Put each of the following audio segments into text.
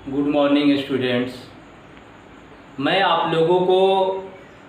Good morning students. मैं आप लोगों को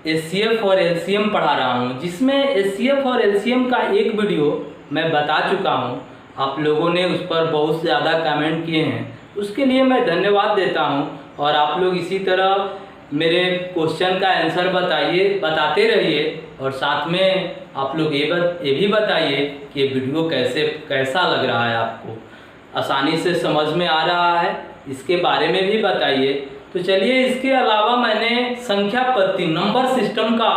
एचसीएफ और एलसीएम पढ़ा रहा हूं, जिसमें एचसीएफ और एलसीएम का एक वीडियो मैं बता चुका हूं। आप लोगों ने उस पर बहुत ज़्यादा कमेंट किए हैं, उसके लिए मैं धन्यवाद देता हूं। और आप लोग इसी तरह मेरे क्वेश्चन का आंसर बताते रहिए, और साथ में आप लोग ये भी बताइए कि ये वीडियो कैसा लग रहा है, आपको आसानी से समझ में आ रहा है, इसके बारे में भी बताइए। तो चलिए, इसके अलावा मैंने संख्या पद्धति नंबर सिस्टम का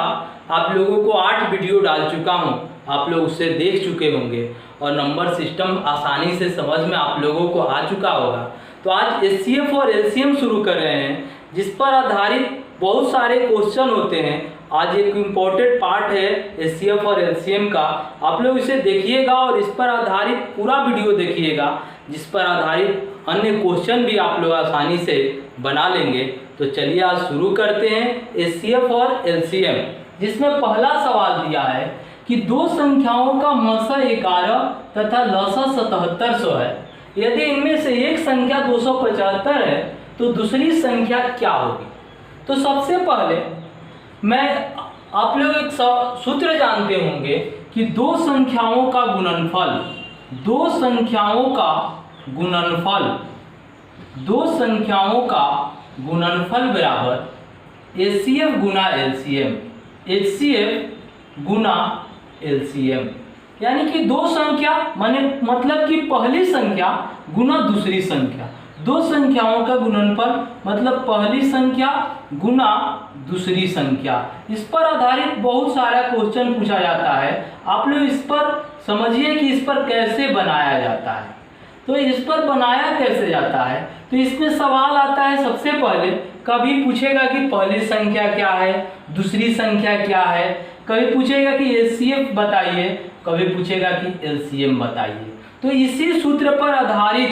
आप लोगों को 8 वीडियो डाल चुका हूं, आप लोग उसे देख चुके होंगे और नंबर सिस्टम आसानी से समझ में आप लोगों को आ चुका होगा। तो आज एचसीएफ और एलसीएम शुरू कर रहे हैं, जिस पर आधारित बहुत सारे क्वेश्चन होते हैं। आज एक इम्पोर्टेंट पार्ट है एचसीएफ और एलसीएम का, आप लोग इसे देखिएगा और इस पर आधारित पूरा वीडियो देखिएगा, जिस पर आधारित अन्य क्वेश्चन भी आप लोग आसानी से बना लेंगे। तो चलिए आज शुरू करते हैं एचसीएफ और एलसीएम, जिसमें पहला सवाल दिया है कि दो संख्याओं का मसा 11 तथा लसा 7700 है। यदि इनमें से एक संख्या 275 है तो दूसरी संख्या क्या होगी। तो सबसे पहले आप लोग एक सूत्र जानते होंगे कि दो संख्याओं का गुणनफल बराबर एचसीएफ गुना एलसीएम, यानी कि दो संख्या मतलब कि पहली संख्या गुना दूसरी संख्या। दो संख्याओं का गुणनफल मतलब पहली संख्या गुना दूसरी संख्या। इस पर आधारित बहुत सारा क्वेश्चन पूछा जाता है। आप लोग इस पर समझिए कि इस पर कैसे बनाया जाता है। तो इस पर बनाया कैसे जाता है, तो इसमें सवाल आता है। सबसे पहले कभी पूछेगा कि पहली संख्या क्या है, दूसरी संख्या क्या है, कभी पूछेगा कि एचसीएफ बताइए, कभी पूछेगा कि एलसीएम बताइए। तो इसी सूत्र पर आधारित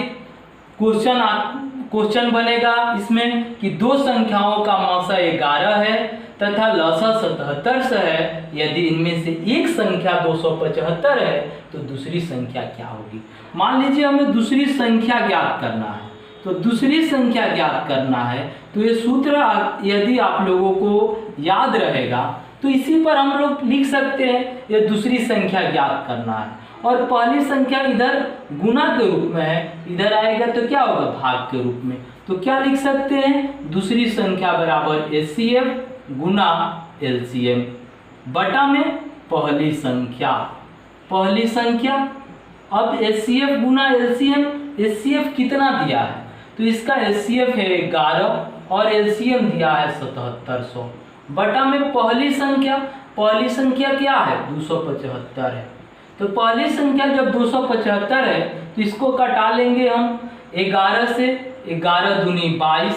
क्वेश्चन बनेगा इसमें कि दो संख्याओं का मसा 11 है तथा लसा 77 है। यदि इनमें से एक संख्या 275 है तो दूसरी संख्या क्या होगी। मान लीजिए हमें दूसरी संख्या ज्ञात करना है, तो दूसरी संख्या ज्ञात करना है तो ये सूत्र यदि आप लोगों को याद रहेगा तो इसी पर हम लोग लिख सकते हैं। ये दूसरी संख्या ज्ञात करना है और पहली संख्या इधर गुना के रूप में है, इधर आएगा तो क्या होगा, भाग के रूप में। तो क्या लिख सकते हैं, दूसरी संख्या बराबर एचसीएफ गुना एलसीएम बटा में पहली संख्या। अब एचसीएफ गुना एलसीएम, एचसीएफ कितना दिया है, तो इसका एचसीएफ है 11 और एलसीएम दिया है 7700 बटा में पहली संख्या क्या है, 275 है। तो पहली संख्या जब 275 है तो इसको कटा लेंगे हम 11 से। 11 दूनी 22,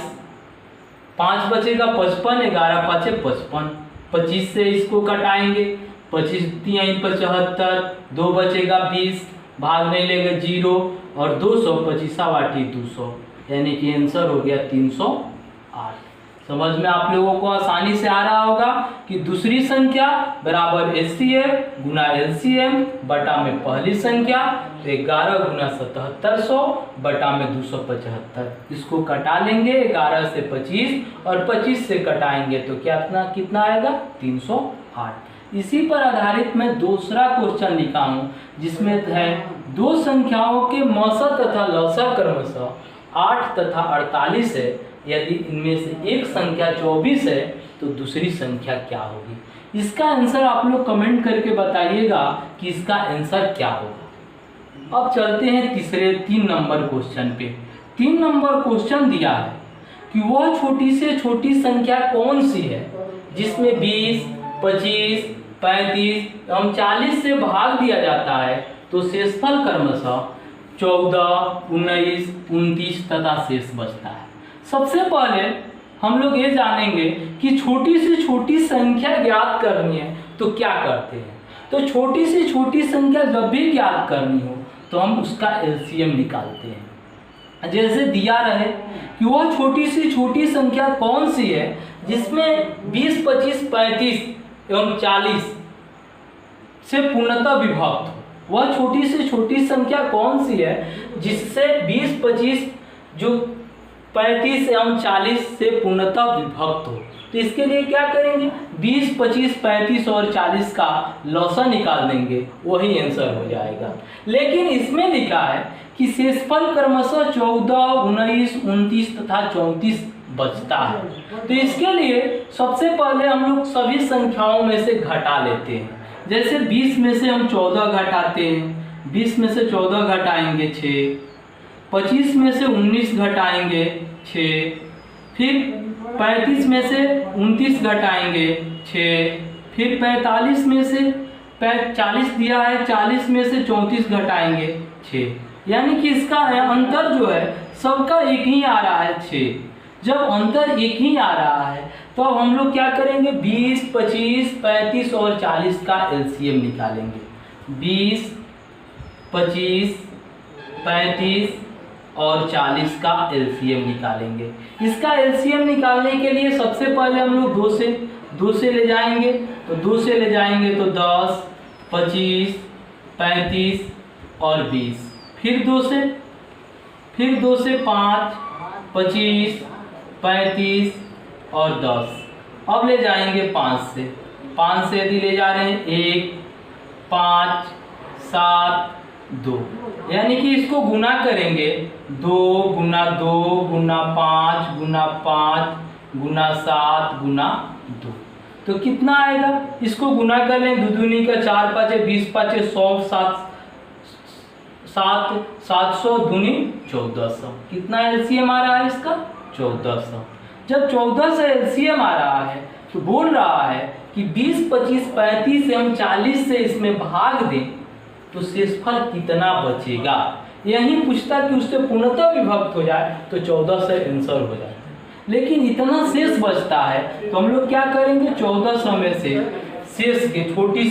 5 बचेगा 55, 11 पाँचे 55, 25 से इसको कटाएंगे, 25 3 75, 2 बचेगा 20, भाग नहीं लेंगे 0 और 200 25 वाटी 200, यानी कि आंसर हो गया 308। समझ में आप लोगों को आसानी से आ रहा होगा कि दूसरी संख्या बराबर एचसीएफ गुना एलसीएम बटा में पहली संख्या, तो 11 गुना 7700 बटा में 275। इसको कटा लेंगे 11 से 25 और 25 से कटाएंगे तो कितना आएगा, 308। इसी पर आधारित मैं दूसरा क्वेश्चन लिखा हूँ, जिसमें है दो संख्याओं के मसा तथा लसा क्रमशः 8 तथा 48 है। यदि इनमें से एक संख्या 24 है तो दूसरी संख्या क्या होगी। इसका आंसर आप लोग कमेंट करके बताइएगा कि इसका आंसर क्या होगा। अब चलते हैं 3 नंबर क्वेश्चन पे। 3 नंबर क्वेश्चन दिया है कि वह छोटी से छोटी संख्या कौन सी है जिसमें 20, 25, 35 एवं 40 से भाग दिया जाता है तो शेषफल क्रमशः 14, 19, 29 तथा शेष बचता है। सबसे पहले हम लोग ये जानेंगे कि छोटी से छोटी संख्या ज्ञात करनी है तो क्या करते हैं। तो छोटी से छोटी संख्या जब भी ज्ञात करनी हो तो हम उसका एलसीएम निकालते हैं। जैसे दिया रहे कि वह छोटी से छोटी संख्या कौन सी है जिसमें 20, 25, 35 एवं 40 से पूर्णतः विभक्त हो। वह छोटी से छोटी संख्या कौन सी है जिससे 20, 25 जो 35 एवं 40 से पूर्णतः विभक्त हो। तो इसके लिए क्या करेंगे, 20, 25, 35 और 40 का लौसा निकाल देंगे, वही आंसर हो जाएगा। लेकिन इसमें लिखा है कि शेषफल क्रमशः 14, 19, 29 तथा 34 बचता है। तो इसके लिए सबसे पहले हम लोग सभी संख्याओं में से घटा लेते हैं। जैसे 20 में से हम 14 घटाते हैं, 20 में से 14 घटाएंगे 6, 25 में से 19 घटाएंगे 6, फिर 35 में से 29 घटाएंगे 6, फिर 45 में से 40 दिया है, 40 में से 34 घटाएंगे 6। यानी कि इसका अंतर जो है सबका एक ही आ रहा है 6। जब अंतर एक ही आ रहा है तो अब हम लोग क्या करेंगे, 20, 25, 35 और 40 का एलसीएम निकालेंगे। 20, 25, 35 और 40 का एलसीएम निकालेंगे। इसका एलसीएम निकालने के लिए सबसे पहले हम लोग 2 से ले जाएंगे। तो 2 से ले जाएंगे तो 10, 25, 35 और 20, फिर 2 से 5, 25, 35 और 10। अब ले जाएंगे 5 से यदि ले जा रहे हैं 1, 5, 7, 2, यानी कि इसको गुना करेंगे 2 गुना 2 गुना 5 गुना 5 गुना 7 गुना 2। तो कितना आएगा, इसको गुना कर लें, 2 दूनी का 4 5 20 5 100 700 दूनी 1400। कितना एलसीएम आ रहा है इसका, 1400। जब 1400 एलसीएम आ रहा है तो बोल रहा है कि 20, 25, 35 एवं 40 से इसमें भाग दें तो शेषफल कितना बचेगा। यही पूछता कि उससे पूर्णतः विभक्त हो जाए तो 1400 आंसर हो जाए, लेकिन इतना शेष बचता है तो हम लोग क्या करेंगे, 1400 में से शेष के छोटी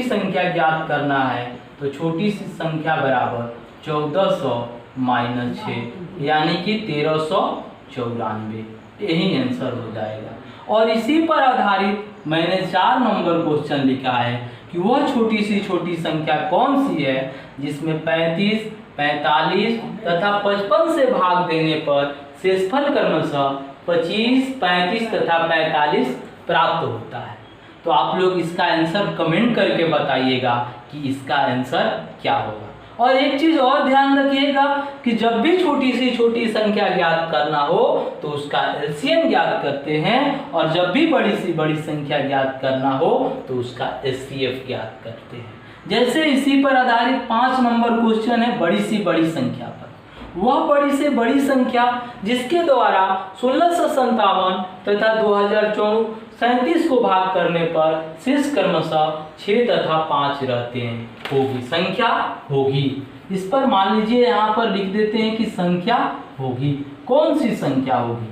संख्या ज्ञात करना है। तो छोटी सी संख्या बराबर 1400 माइनस 6 यानी कि 1394, यही आंसर हो जाएगा। और इसी पर आधारित मैंने 4 नंबर क्वेश्चन लिखा है कि वह छोटी संख्या कौन सी है जिसमें 35, 45 तथा 55 से भाग देने पर शेषफल क्रमशः 25, 35 तथा 45 प्राप्त होता है। तो आप लोग इसका आंसर कमेंट करके बताइएगा कि इसका आंसर क्या होगा। और एक चीज और ध्यान रखिएगा कि जब भी छोटी संख्या ज्ञात करना हो तो उसका एलसीएम ज्ञात करते हैं, और जब भी बड़ी संख्या ज्ञात करना हो तो उसका एचसीएफ ज्ञात करते हैं। जैसे इसी पर आधारित 5 नंबर क्वेश्चन है बड़ी संख्या पर। वह बड़ी से बड़ी संख्या जिसके द्वारा 1657 तथा 2037 को भाग करने पर शेष क्रमशः 6 तथा 5 रहते हैं होगी, संख्या होगी। इस पर मान लीजिए यहाँ पर लिख देते हैं कि संख्या होगी। कौन सी संख्या होगी,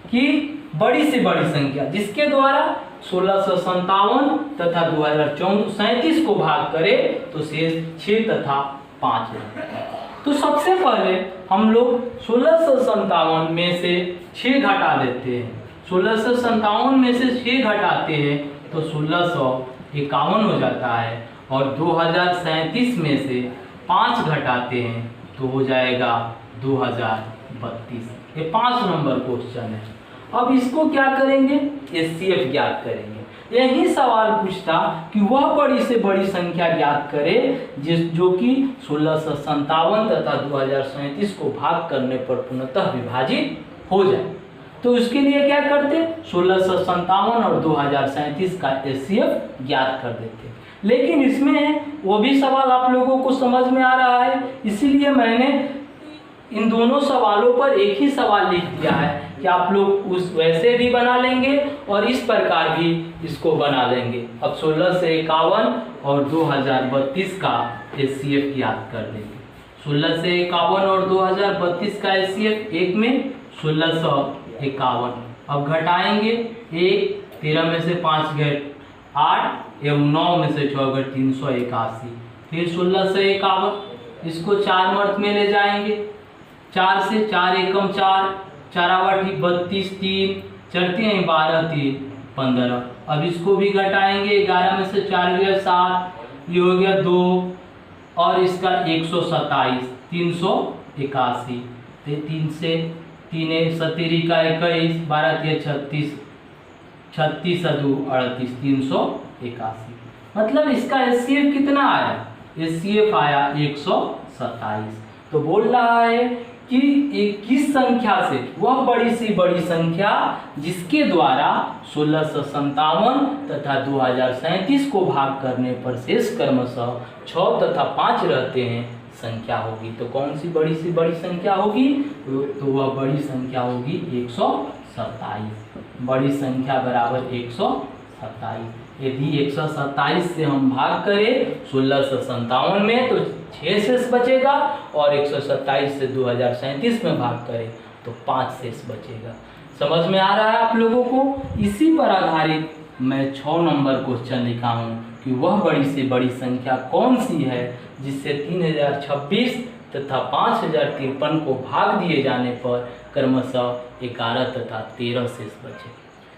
कि बड़ी से बड़ी संख्या जिसके द्वारा 1657 तथा 2037 को भाग करे तो शेष 6 तथा 5 रहते हैं। तो सबसे पहले हम लोग 1657 में से 6 घटा देते हैं। 1657 में से 6 घटाते हैं तो 1651 हो जाता है, और 2037 में से 5 घटाते हैं तो हो जाएगा 2032। ये 5 नंबर क्वेश्चन है। अब इसको क्या करेंगे, एचसीएफ ज्ञात करेंगे। यही सवाल पूछता कि वह बड़ी से बड़ी संख्या ज्ञात करे जो कि 1657 तथा 2037 को भाग करने पर पूर्णतः विभाजित हो जाए। तो उसके लिए क्या करते, 1657 और 2037 का एचसीएफ ज्ञात कर देते। लेकिन इसमें वो भी सवाल आप लोगों को समझ में आ रहा है, इसीलिए मैंने इन दोनों सवालों पर एक ही सवाल लिख दिया है कि आप लोग उस वैसे भी बना लेंगे और इस प्रकार भी इसको बना लेंगे। अब 16 से 51 और 2032 का एचसीएफ याद कर देंगे। 16 से 51 और 2032 का एचसीएफ एक में 1651। अब घटाएंगे, 1 13 में से 5 गए 8 एवं 9 में से 6 गए 381। फिर 16 से 51 इसको 4 मर्त में ले जाएंगे, 4 से 4 एकम 4, 4 आवाठी 32, 3 चढ़ते हैं 12 3 15। अब इसको भी घटाएंगे, 11 में से 4 गया 7, ये हो गया 2 और इसका 127 381। 3 से 3 सतीरी का 21, 12 तिया 36, 36 अदू 38, 381। मतलब इसका एचसीएफ कितना आया? एचसीएफ आया 127। तो बोल रहा है कि एक किस संख्या से, वह बड़ी सी बड़ी संख्या जिसके द्वारा 1657 तथा 2037 को भाग करने पर शेष क्रमशः 6 तथा 5 रहते हैं संख्या होगी। तो कौन सी बड़ी संख्या होगी? तो वह बड़ी संख्या होगी 127। बड़ी संख्या बराबर 127। यदि 127 से हम भाग करें 1657 में तो 6 शेष बचेगा, और 127 से 2037 में भाग करें तो 5 शेष बचेगा। समझ में आ रहा है आप लोगों को? इसी पर आधारित मैं 6 नंबर क्वेश्चन लिखा हूँ कि वह बड़ी से बड़ी संख्या कौन सी है जिससे 3026 तथा 5053 को भाग दिए जाने पर क्रमशः 11 तथा 13 शेष बचे।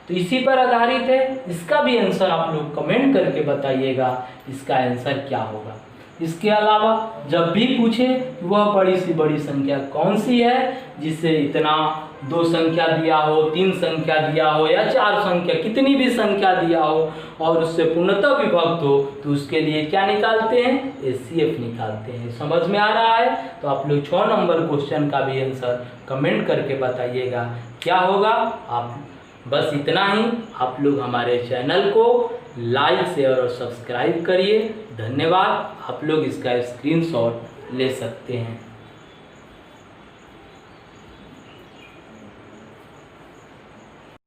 तो इसी पर आधारित है। इसका भी आंसर आप लोग कमेंट करके बताइएगा इसका आंसर क्या होगा। इसके अलावा जब भी पूछे वह बड़ी सी बड़ी संख्या कौन सी है जिससे इतना 2 संख्या दिया हो, 3 संख्या दिया हो या 4 संख्या, कितनी भी संख्या दिया हो और उससे पूर्णतः विभक्त हो, तो उसके लिए क्या निकालते हैं? एचसीएफ निकालते हैं। समझ में आ रहा है? तो आप लोग 6 नंबर क्वेश्चन का भी आंसर कमेंट करके बताइएगा क्या होगा। आप बस इतना ही। आप लोग हमारे चैनल को लाइक, शेयर और सब्सक्राइब करिए। धन्यवाद। आप लोग इसका स्क्रीनशॉट ले सकते हैं।